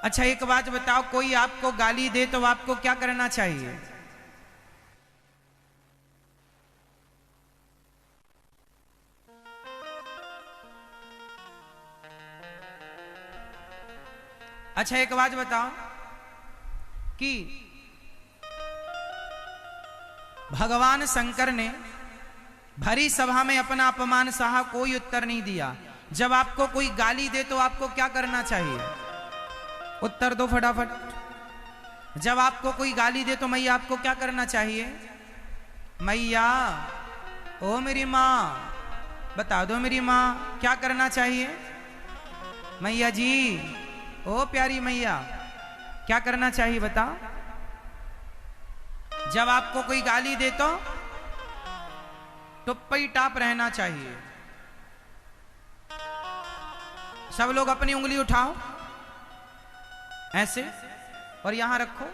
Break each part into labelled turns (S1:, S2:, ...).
S1: अच्छा एक बात बताओ, कोई आपको गाली दे तो आपको क्या करना चाहिए? अच्छा एक बात बताओ कि भगवान शंकर ने भरी सभा में अपना अपमान सहा, कोई उत्तर नहीं दिया। जब आपको कोई गाली दे तो आपको क्या करना चाहिए? उत्तर दो फटाफट। जब आपको कोई गाली दे तो मैया आपको क्या करना चाहिए? मैया, ओ मेरी माँ, बता दो मेरी माँ क्या करना चाहिए? मैया जी, ओ प्यारी मैया, क्या करना चाहिए बताओ? जब आपको कोई गाली दे तो टुप्पी टाप रहना चाहिए। सब लोग अपनी उंगली उठाओ ऐसे और यहां रखो।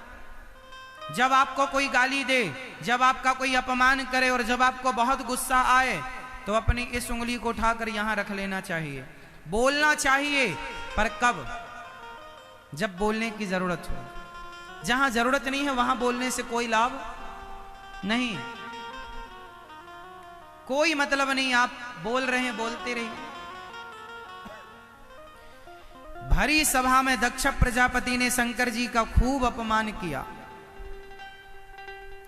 S1: जब आपको कोई गाली दे, जब आपका कोई अपमान करे और जब आपको बहुत गुस्सा आए तो अपनी इस उंगली को उठाकर यहां रख लेना चाहिए। बोलना चाहिए, पर कब? जब बोलने की जरूरत हो। जहां जरूरत नहीं है वहां बोलने से कोई लाभ नहीं, कोई मतलब नहीं। आप बोल रहे हैं, बोलते रहिए। भरी सभा में दक्ष प्रजापति ने शंकर जी का खूब अपमान किया।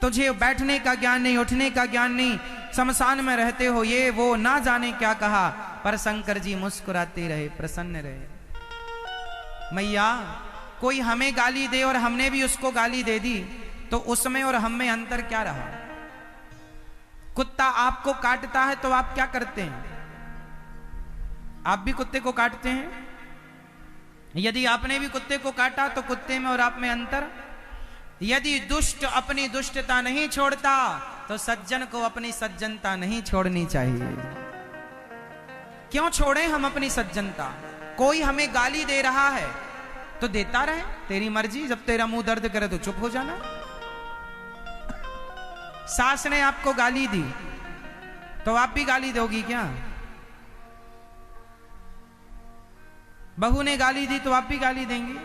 S1: तुझे बैठने का ज्ञान नहीं, उठने का ज्ञान नहीं, शमशान में रहते हो, ये वो ना जाने क्या कहा। पर शंकर जी मुस्कुराते रहे, प्रसन्न रहे। मैया, कोई हमें गाली दे और हमने भी उसको गाली दे दी तो उसमें और हम में अंतर क्या रहा? कुत्ता आपको काटता है तो आप क्या करते हैं? आप भी कुत्ते को काटते हैं। यदि आपने भी कुत्ते को काटा तो कुत्ते में और आप में अंतर। यदि दुष्ट अपनी दुष्टता नहीं छोड़ता तो सज्जन को अपनी सज्जनता नहीं छोड़नी चाहिए। क्यों छोड़े हम अपनी सज्जनता? कोई हमें गाली दे रहा है तो देता रहे, तेरी मर्जी। जब तेरा मुंह दर्द करे तो चुप हो जाना। सास ने आपको गाली दी तो आप भी गाली दोगी क्या? बहू ने गाली दी तो आप भी गाली देंगे।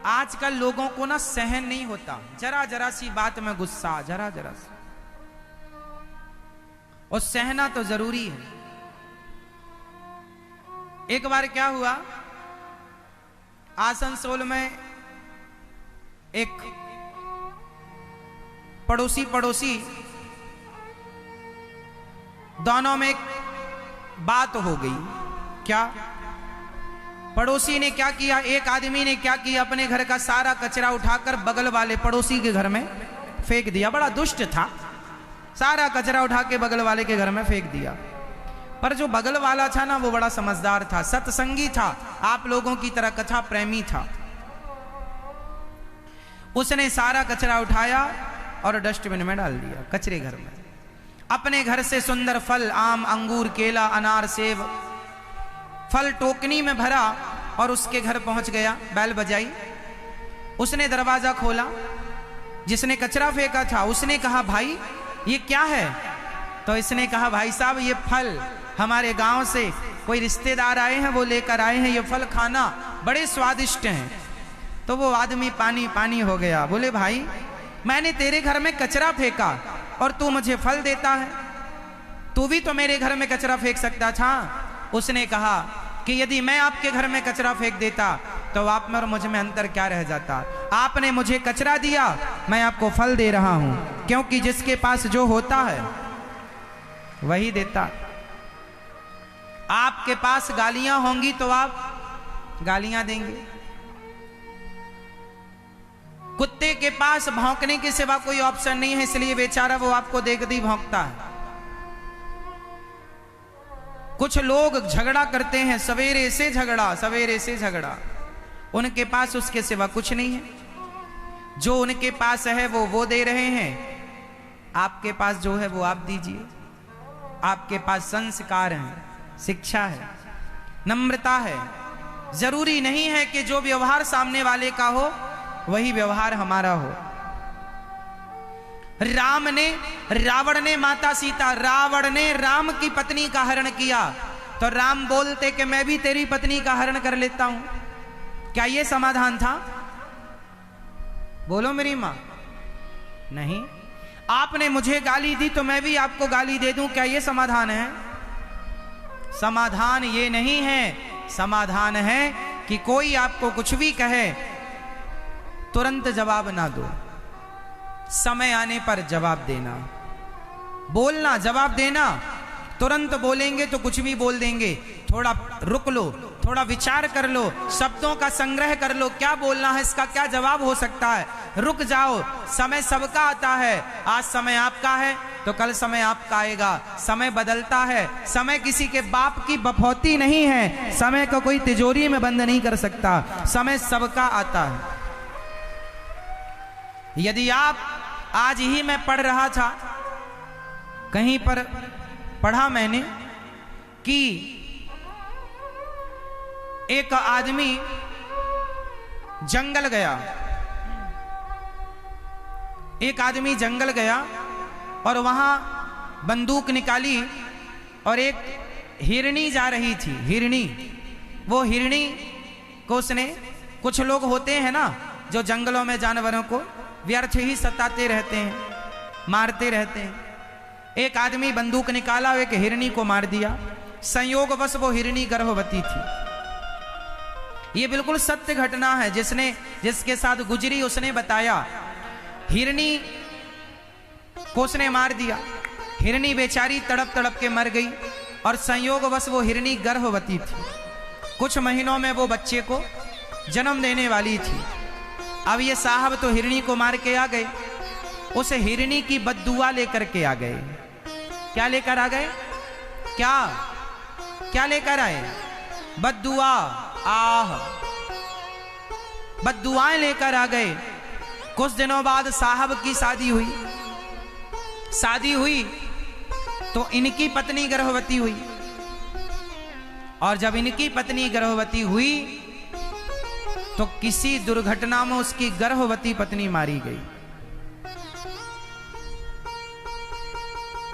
S1: आजकल लोगों को ना सहन नहीं होता, जरा जरा सी बात में गुस्सा, जरा जरा सी, और सहना तो जरूरी है। एक बार क्या हुआ, आसनसोल में एक पड़ोसी दोनों में एक बात हो गई। क्या? पड़ोसी ने क्या किया, एक आदमी ने क्या किया, अपने घर का सारा कचरा उठाकर बगल वाले पड़ोसी के घर में फेंक दिया। बड़ा दुष्ट था, सारा कचरा उठा के बगल वाले के घर में फेंक दिया। पर जो बगल वाला था ना, वो बड़ा समझदार था, सत्संगी था, आप लोगों की तरह कथा प्रेमी था। उसने सारा कचरा उठाया और डस्टबिन में डाल दिया, कचरे घर में। अपने घर से सुंदर फल, आम, अंगूर, केला, अनार, सेब, फल टोकनी में भरा और उसके घर पहुंच गया। बैल बजाई, उसने दरवाजा खोला। जिसने कचरा फेंका था उसने कहा, भाई ये क्या है? तो इसने कहा, भाई साहब ये फल हमारे गांव से कोई रिश्तेदार आए हैं, वो लेकर आए हैं, ये फल खाना, बड़े स्वादिष्ट हैं। तो वो आदमी पानी पानी हो गया। बोले, भाई मैंने तेरे घर में कचरा फेंका और तू मुझे फल देता है, तू भी तो मेरे घर में कचरा फेंक सकता था। उसने कहा कि यदि मैं आपके घर में कचरा फेंक देता तो आप में और मुझ में अंतर क्या रह जाता? आपने मुझे कचरा दिया, मैं आपको फल दे रहा हूं, क्योंकि जिसके पास जो होता है वही देता। आपके पास गालियां होंगी तो आप गालियां देंगे। कुत्ते के पास भौंकने के सिवा कोई ऑप्शन नहीं है, इसलिए बेचारा वो आपको देखते ही भौंकता है। कुछ लोग झगड़ा करते हैं, सवेरे से झगड़ा, सवेरे से झगड़ा, उनके पास उसके सिवा कुछ नहीं है। जो उनके पास है वो दे रहे हैं, आपके पास जो है वो आप दीजिए। आपके पास संस्कार है, शिक्षा है, नम्रता है। जरूरी नहीं है कि जो व्यवहार सामने वाले का हो वही व्यवहार हमारा हो। रावण ने माता सीता, रावण ने राम की पत्नी का हरण किया तो राम बोलते कि मैं भी तेरी पत्नी का हरण कर लेता हूं। क्या ये समाधान था? बोलो मेरी मां। नहीं। आपने मुझे गाली दी तो मैं भी आपको गाली दे दूं, क्या ये समाधान है? समाधान ये नहीं है। समाधान है कि कोई आपको कुछ भी कहे तुरंत जवाब ना दो, समय आने पर जवाब देना। बोलना, जवाब देना। तुरंत बोलेंगे तो कुछ भी बोल देंगे। थोड़ा रुक लो, थोड़ा विचार कर लो, शब्दों का संग्रह कर लो, क्या बोलना है, इसका क्या जवाब हो सकता है। रुक जाओ, समय सबका आता है। आज समय आपका है तो कल समय आपका आएगा। समय बदलता है। समय किसी के बाप की बफौती नहीं है। समय को कोई तिजोरी में बंद नहीं कर सकता। समय सबका आता है। यदि आप, आज ही मैं पढ़ रहा था, कहीं पर पढ़ा मैंने कि एक आदमी जंगल गया। एक आदमी जंगल गया और वहां बंदूक निकाली और एक हिरनी जा रही थी। हिरनी, वो हिरनी को उसने, कुछ लोग होते हैं ना जो जंगलों में जानवरों को व्यर्थ ही सताते रहते हैं, मारते रहते हैं। एक आदमी बंदूक निकाला, एक हिरनी को मार दिया। संयोगवश वो हिरनी गर्भवती थी। ये बिल्कुल सत्य घटना है। जिसके साथ गुजरी उसने बताया। हिरनी को उसने मार दिया। हिरनी बेचारी तड़प तड़प के मर गई और संयोगवश वो हिरनी गर्भवती थी। कुछ महीनों में वो बच्चे को जन्म देने वाली थी। अब ये साहब तो हिरनी को मार के आ गए, उस हिरनी की बद्दुआ लेकर के आ गए। क्या लेकर आ गए? क्या लेकर आए? बद्दुआ। आह, बद्दुआएं लेकर आ गए। कुछ दिनों बाद साहब की शादी हुई। शादी हुई तो इनकी पत्नी गर्भवती हुई। और जब इनकी पत्नी गर्भवती हुई तो किसी दुर्घटना में उसकी गर्भवती पत्नी मारी गई।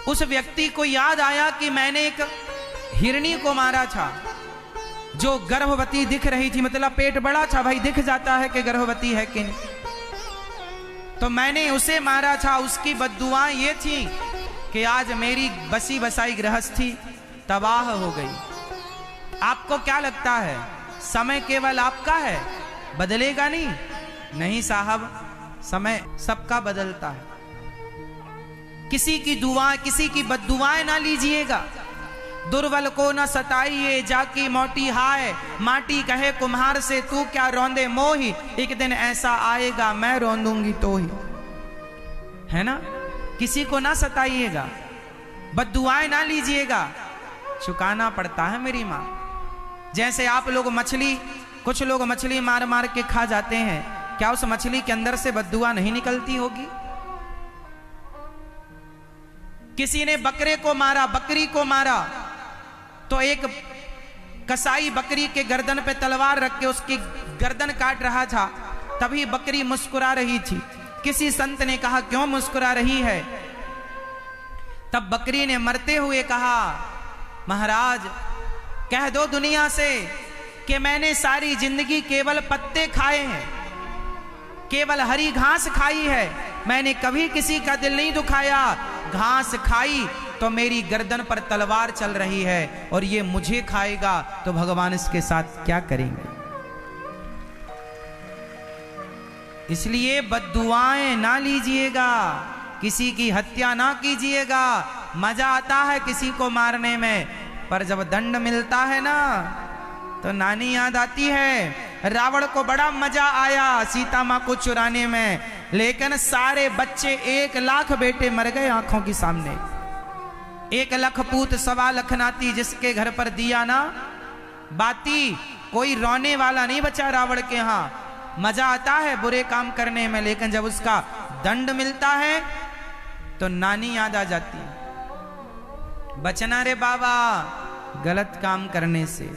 S1: उस व्यक्ति को याद आया कि मैंने एक हिरनी को मारा था जो गर्भवती दिख रही थी। मतलब पेट बड़ा था भाई, दिख जाता है कि गर्भवती है कि नहीं। तो मैंने उसे मारा था। उसकी बद्दुआएं ये थी कि आज मेरी बसी बसाई गृहस्थी तबाह हो गई। आपको क्या लगता है समय केवल आपका है, बदलेगा नहीं? नहीं साहब, समय सबका बदलता है। किसी की दुआएं, किसी की बद्दुआएं ना लीजिएगा। दुर्बल को न सताइए, जाकी मोटी हाय। माटी कहे कुम्हार से तू क्या रौंदे मोही। एक दिन ऐसा आएगा मैं रौंदूंगी तो ही। है ना? किसी को ना सताइएगा, बद्दुआएं ना लीजिएगा। चुकाना पड़ता है मेरी मां। जैसे आप लोग मछली, कुछ लोग मछली मार मार के खा जाते हैं, क्या उस मछली के अंदर से बद्दुआ नहीं निकलती होगी? किसी ने बकरे को मारा, बकरी को मारा, तो एक कसाई बकरी के गर्दन पे तलवार रख के उसकी गर्दन काट रहा था। तभी बकरी मुस्कुरा रही थी। किसी संत ने कहा क्यों मुस्कुरा रही है? तब बकरी ने मरते हुए कहा, महाराज कह दो दुनिया से कि मैंने सारी जिंदगी केवल पत्ते खाए हैं, केवल हरी घास खाई है। मैंने कभी किसी का दिल नहीं दुखाया। घास खाई तो मेरी गर्दन पर तलवार चल रही है और ये मुझे खाएगा तो भगवान इसके साथ क्या करेंगे? इसलिए बद्दुआएं ना लीजिएगा, किसी की हत्या ना कीजिएगा। मजा आता है किसी को मारने में, पर जब दंड मिलता है ना तो नानी याद आती है। रावण को बड़ा मजा आया सीता मां को चुराने में, लेकिन सारे बच्चे 1 लाख बेटे मर गए आंखों के सामने। 1 लाख पूत 1.25 लाख नाती, जिसके घर पर दिया ना बाती, कोई रोने वाला नहीं बचा रावण के यहाँ। मजा आता है बुरे काम करने में, लेकिन जब उसका दंड मिलता है तो नानी याद आ जाती है। बचना रे बाबा गलत काम करने से।